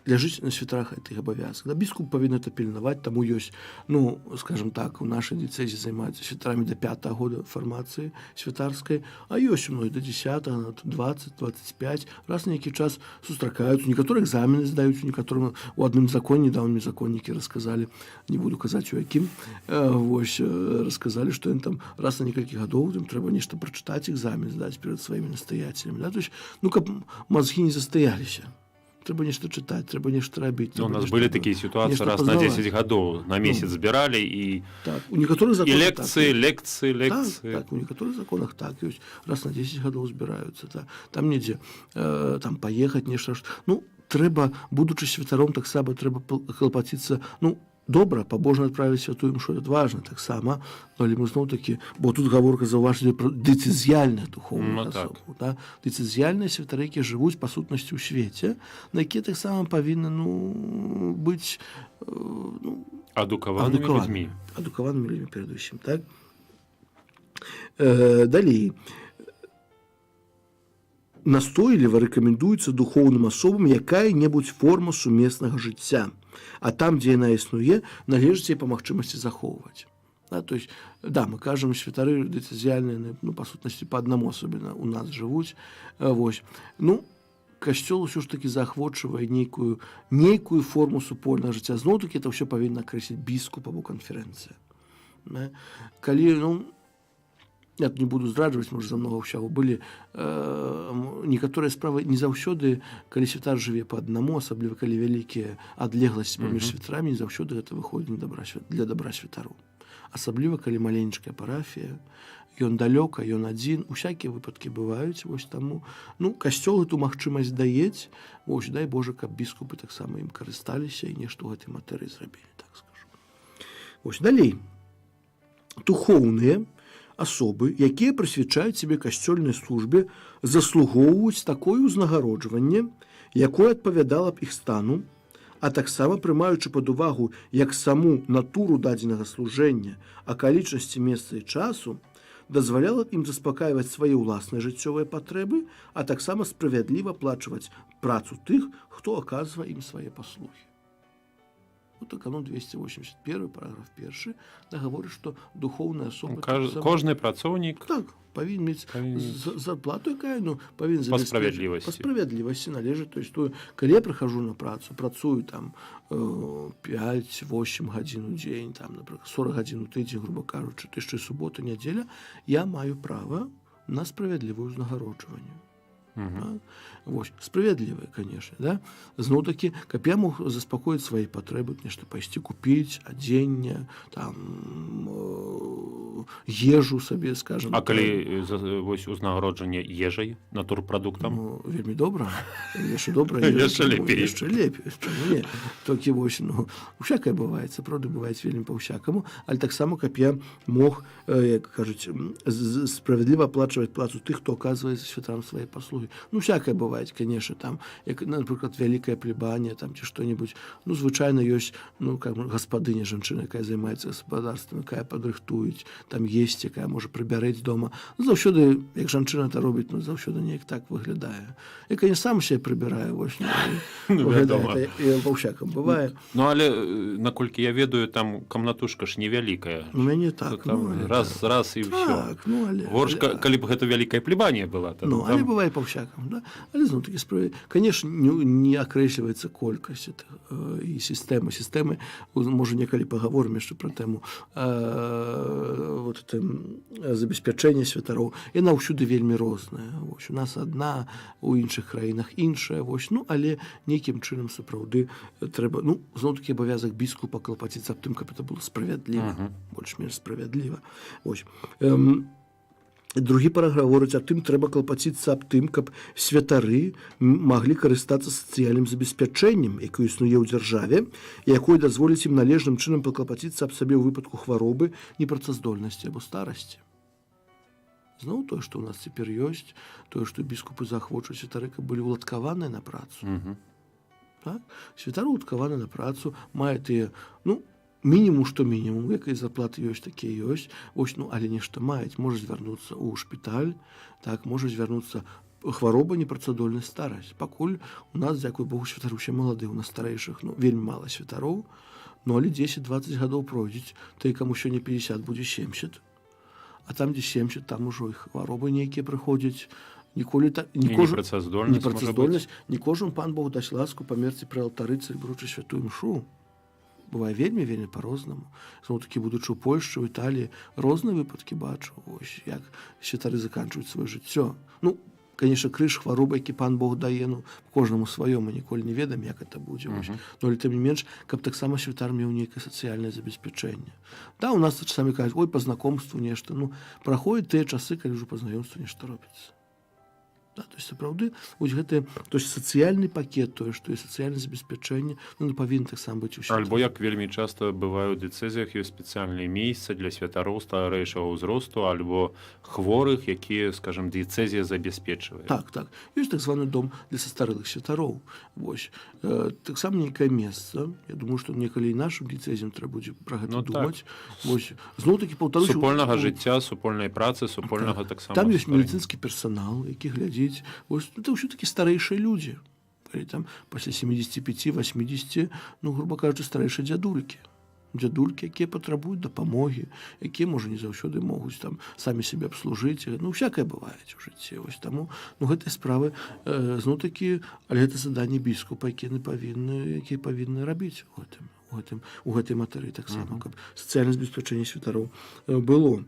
ляжыць на святарах гэтых абавязках. Да, біскуп павінен это пільнаваць, таму ёсць, ну, скажем так, у нашай дыцэзіі займаюцца святарамі да 5-го года фармацыі святарскай, а ёсць у многіх да 10-го, 20, 25, раз на нейкі час сустракаюцца, некаторыя экзамены здаюць, некаторым у адным законе, недаўнім законнікі расказалі, не буду казаць у якім, вось, расказалі, што ён там раз на некалькі гадоў, ім трэба нешта прачытаць, экзамен здаць перад сваімі настаяцелями, да, то есть, ну, каб мазгі не застаяліся. Трэба нешта чытаць, трэба нешта рабіць. У нас былі такія сітуацыі, раз на 10 гадоў на месяц збіралі і лекцыі. Так, у некаторых законах так ёсць. Раз на 10 гадоў збіраюцца. Там недзе там паехаць, нешта. Ну, трэба, будучы святаром, таксама трэба клапаціцца, ну, добра, пабожна адправіць святую імшу, это важна таксама, але мы зноў-такі, бо тут гаворка заўважылі пра дэцызіяльныя духоўныя асобы. Да? Дэцызіяльныя святары, якія жывуць па сутнасці ў свеце, на якія таксама павінны, ну, быць адукаванымі людзьмі. Адукаванымі людзьмі перадусім, так? Далей. Настойліва рэкамендуецца духоўным асобам якая-небудзь форма сумеснага жыцця, а там, дзе яна існуе, належыць яе па магчымасці захоўваць. Да, то есть, да, мы кажем, святары дыцэзіяльныя, ну, па сутнасці, па аднаму асобіна у нас жывуць. Вось. Ну, касцёл ўсё ж такі заахвочвае нейкую форму супольнага жыцця. Зноў-такі это ўсё павінна акрэсліць біскуп або канферэнцыя. Да? Калі, ну, я тут не буду здраджваць, можа, за многа ўсяго былі некаторыя справы не заўсёды, калі святар жыве па аднаму, асабліва калі вялікія адлегласці паміж святарамі, не заўсёды гэта выходзіць для дабра святару. Асабліва калі маленечкая парафія, ён далёка, ён адзін, усякія выпадкі бываюць, вось таму, ну, касцёл эту магчымасць даець, вось, дай Божа, каб біскупы таксама ім карысталіся і нешта ў гэтай матэрыі зрабілі, так скажу. Вось далей. Духоўныя асобы, якія прысвячаюць сябе касцёльнай службе, заслугоўваюць такое ўзнагароджванне, якое адпавядала б іх стану, а таксама прымаючы пад увагу як саму натуру дадзенага служэння, акалічнасці месца і часу, дазваляла б ім заспакайваць свае ўласныя жыццёвыя патрэбы, а таксама справядліва аплачваць працу тых, хто аказвае ім свае паслугі. Вот канон 281, параграф 1, гаворыць, што духоўная асоба... Кожны працоўнік... Так, павінен мець зарплату, якая, ну, павінен па справядлівасці. Па справядлівасці належыць. То есть, калі я прыхожу на працу, працую там 5-8 гадзін у дзень, там, напрыклад, 40 гадзін у тыдзень, грубо кажучы, то яшчэ субота, нядзеля, я маю права на справядлівае ўзнагароджванне. Вось, справядлівыя, конечно, да? Зноў-такі, каб я мог заспакоіць свае патрэбы, нешта пайсці купіць, адзенне, там, ежу сабе, скажем. А калі вось узнагароджанне ежай, натурпрадуктам? Ну, вельмі добра. Яшчэ добра. Яшчэ лепей. Яшчэ лепей. Не, толькі вось, ну, усякае бывае, сапраўды бывае вельмі па-ўсякаму, але таксама, каб я мог, як кажуць, справядліва аплачваць працу тых, хто аказвае святарам свае паслугі. Ну, всякое бывает, конечно, там, як, например, великая плебания, там, ці что-нибудь, ну, звычайно ёсць, ну, как гаспадыня, жанчына, якая займаецца гаспадарствам, якая падрыхтуюць, там есть, якая можа прыбярэць дома. Ну, заўсёды, як жанчына это робіць, ну, заўсёды неяк так выглядае. Я, конечно, сам себе прыбіраю, вось, ну, выглядае, па ўсякам бывае. Ну, але, наколькі я ведаю, там камнатушка ж невялікая. У мяне так, там, ну, раз і ўсё. Так, ну, але... Горш, калі б гэта вялікая плебанія была, то ну, але бывае па всяком, да? Але зноў-такі справе, конечно, не акрэсліваецца колькасць і сістэмы. Сістэмы, можа, некалі пагаворым яшчэ пра тэму вот это забеспячэння святароў. Яна ўсюды вельмі розная. Вось, у нас адна, у іншых краінах іншая. Вось, ну, але нейкім чынам сапраўды трэба, ну, зноў-такі абавязак біскупа клапаціцца аб тым, каб это было справядліва, больш-менш справядліва. Вось. Другі параграф гаворыць, а тым трэба клапаціцца аб тым, каб святары маглі карыстацца сацыяльным забеспячэннем, якое існуе ў дзяржаве, якое дазволіць ім належным чынам паклапаціцца аб сабе ў выпадку хваробы, непрацаздольнасці або старасці. Зноў тое, што ў нас цяпер ёсць, тое, што біскупы заахвочваюць святары, каб былі ўладкаваныя на працу. Так? Святары ўладкаваны на працу, мае тыя, ну, мінімум, што мінімум, якая зарплаты ёсць, такія ёсць, вось, ну, але нешта маюць, можа звярнуцца ў шпіталь, так, можа звярнуцца хвароба, непрацадольнасць, старасць. Пакуль у нас, дзякуй Богу, святары ўсе малады, у нас старэйшых, ну, вельмі мала святароў, ну, але 10-20 гадоў пройдзець, той, каму сёння 50, будзе 70, а там, дзе 70, там ужо і хваробы нейкія прыходзяць, ніколі так, непрацаздольнасць, не кожен пан Бог дасць ласку памерці пры алтары, цэлібруючы святую мшу. Бывае вельмі па-рознаму. Зноў-такі, будучы ў Польшчы, ў Італіі, розныя выпадкі бачу, ось, як святары заканчваюць сваё жыццё. Ну, конечно, крыж, хвароба, які пан Бог дае, ну, кожнаму сваё, мы ніколі не ведаем, як это будзе. Но, але тым не менш, каб таксама святар меў нейкае сацыяльнае забеспячэнне. Да, у нас часамі кажуць, ой, па знакомству нешта. Ну, праходзяць тыя часы, калі ўжо па знаёмству нешта робіцца. Да, то есть, сапраўды, вось гэта, то есть, сацыяльны пакет, тое, што і сацыяльнае забеспячэнне, ну, павінен таксама быць усё. Альбо, як вельмі часта бывае ў дыцэзіях, ёсць спецыяльныя месцы для святароў старэйшага ўзросту, альбо хворых, якія, скажам, дыцэзія забяспечвае. Так, так. Ёсць так званы дом для састарэлых святароў. Вось. Таксама нейкае месца. Я думаю, што некалі і нашым дыцэзіям трэба будзе пра гэта думаць. Так. Вось. Зноў-такі, паўтаруся... Супольнага жыцця, супольнай працы, супольнага таксама... Там ёсць медыцынскі персанал, які глядзіць. Вось, это ўсё-такі старэйшыя людзі. Калі там пасля 75-80, ну, грубо кажучы, старэйшыя дзядулькі. дзядулькі, якія патрабуюць дапамогі, якія, можа, не заўсёды могуць там самі сябе абслужыць. Ну, всякае бывае у жыцці. Вось таму, ну, гэтыя справы, зноў-такі, але гэта заданне біскупа, якія павінны рабіць у гэтай матэрыі таксама, каб сацыяльнае забеспячэнне святароў было.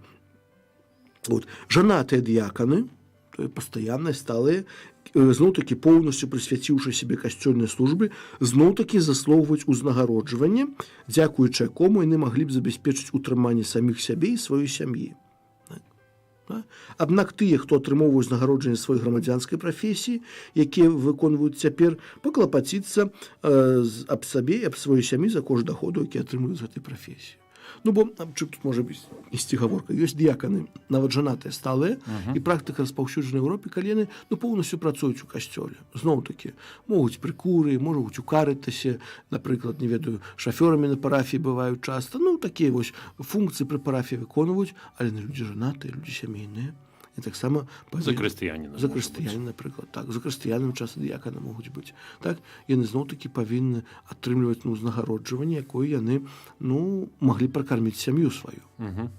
Вот. Жанатыя дыяканы, пастаянныя, сталыя, зноў-такі поўнасцю прысвяціўшы сябе касцёльнай службе, зноў-такі заслугваюць узнагароджванне, дзякуючы якому яны маглі б забяспечыць утрыманне саміх сябе і сваёй сям'і. Аднак тыя, хто атрымоўваюць узнагароджанне сваёй грамадзянскай прафесіі, якія выконваюць цяпер, паклапаціцца аб сабе і аб сваёй сям'і за кошт даходу, які атрымуюць з гэтай прафесіі. Ну, бо чым тут можа ісці гаворка? Ёсць дыяканы, нават жанатыя, сталыя, і практыка распаўсюджана ў Еўропе, калі яны поўнасцю працуюць у касцёле. Зноў-такі, могуць пры куры, могуць у карытасе, напрыклад, не ведаю, шафёрамі на парафіі бываюць часта. Ну, такія вось функцыі пры парафіі выконваюць, але людзі жанатыя, людзі сямейныя. І таксама за хрысціяніна, напрыклад, так, за хрысціянам часта дыяканы могуць быць. Так, яны зноў-такі павінны атрымліваць узнагароджванне, якое яны, ну, маглі пракарміць сям'ю сваю.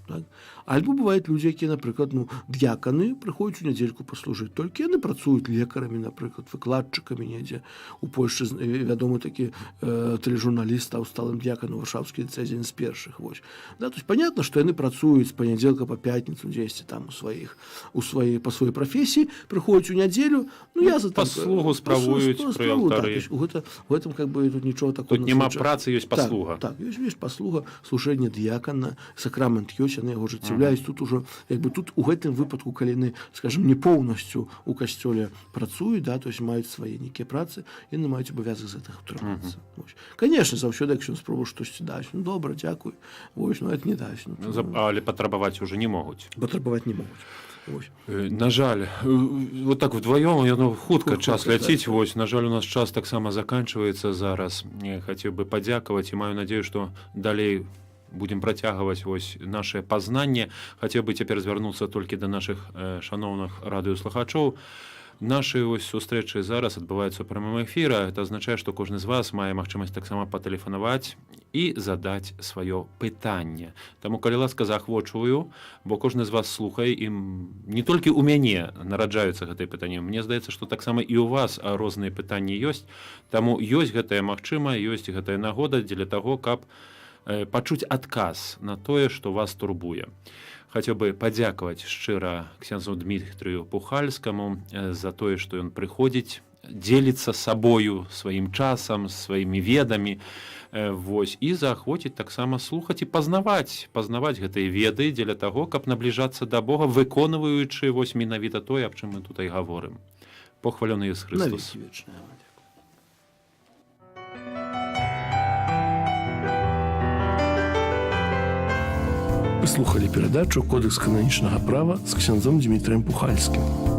Так? Альбо бываюць людзі, якія, напрыклад, ну, дыяканы прыходзяць у нядзельку паслужыць, толькі яны працуюць лекарамі, напрыклад, выкладчыкамі недзе. У Польшчы вядомы такі тэлежурналіст стаў сталым дыяканам варшаўскай дыцэзіі з першых. Вось. Да, то есть понятно, што яны працуюць з панядзелка па пятніцу дзесьці там по сваёй прафесіі, прыходзяць у нядзелю, ну, я за паслугу справуюць пры алтары. Так, у гэтым как бы тут нічого такого. Тут няма працы, ёсць паслуга. Так, ёсць паслуга, служэнне дыякана, сакрамент ёсць, яны яго ажыццяўляюць. Тут ужо, як бы тут у гэтым выпадку, калі яны, скажем, не поўнасцю у касцёле працуюць, да, то есть маюць свае нейкія працы, яны маюць абавязак з гэтага ўтрымацца. Конечно, заўсёды, як ён спробуе штосьці даць, ну, добра, дзякуй. Вось, ну, это не даць. Але патрабаваць уже не могуць. Патрабаваць не могуць. На жаль, вот так вдвоем яно хутка час ляціць. Вось, на жаль, у нас час таксама заканчваецца зараз. Хацеў бы падзякаваць і маю надзею, што далей будем працягваць вось наше пазнанне. Хацеў бы цяпер звярнуцца толькі да нашых шаноўных радыёслухачоў. Нашы сустрэчы зараз адбываюцца ў прамым эфіры. Это азначае, што кожны з вас мае магчымасць таксама патэлефанаваць і задаць сваё пытанне. Таму, калі ласка, заахвочваю, бо кожны з вас слухае, і не толькі ў мяне нараджаюцца гэтыя пытанні. Мне здаецца, што таксама і ў вас розныя пытанні ёсць. Таму ёсць гэтая магчыма, ёсць гэтая нагода дзеля таго, каб пачуць адказ на тое, што вас турбуе. Хацеў бы падзякаваць шчыра ксяндзу Дмітрыю Пухальскаму за тое, што ён прыходзіць, дзеліцца сабою, сваім часам, сваімі ведамі, вось, і заахвоціць таксама слухаць і пазнаваць гэтыя веды дзеля таго, каб набліжацца да Бога, выконваючы вось менавіта тое, аб чым мы тут і гаворым. Похвалёны Ісус Христос. На векі вечныя. Вы слухали перадачу «Кодекс кананічнага права» з ксяндзом Дмітрыем Пухальскім.